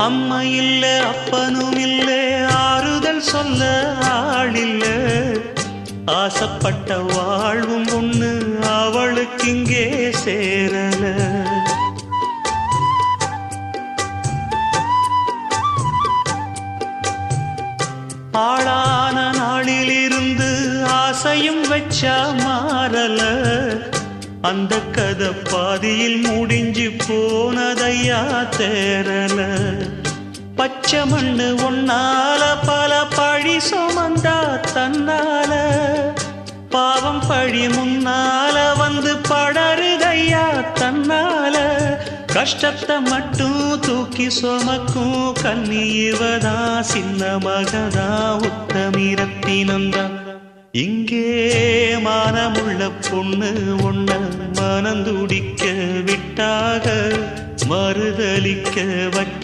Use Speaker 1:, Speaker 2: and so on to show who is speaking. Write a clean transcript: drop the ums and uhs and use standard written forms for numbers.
Speaker 1: அம்மா இல்ல அப்பனும் இல்ல ஆறுதல் சொல்ல ஆளில்ல ஆசைப்பட்ட வாழ்வும் ஒண்ணு அவளுக்கு இங்கே சேரல ஆளான நாளிலிருந்து ஆசையும் வச்சா மாறல அந்த கதை பாதியில் முடிஞ்சு போனதையா தேரல பச்சை மண்ணு ஒன்னால பல பழி சுமந்தா தன்னால பாவம் பழி முன்னால வந்து படருதையா தன்னால கஷ்டத்தை மட்டும் தூக்கி சுமக்கும் கன்னி இவதா சின்ன மகதா உத்தமிரத்தினந்தா இங்கே மானமுள்ள பொண்ணு ஒண்ண மனந்துடிக்க விட்டாக மறுதலிக்க வச்ச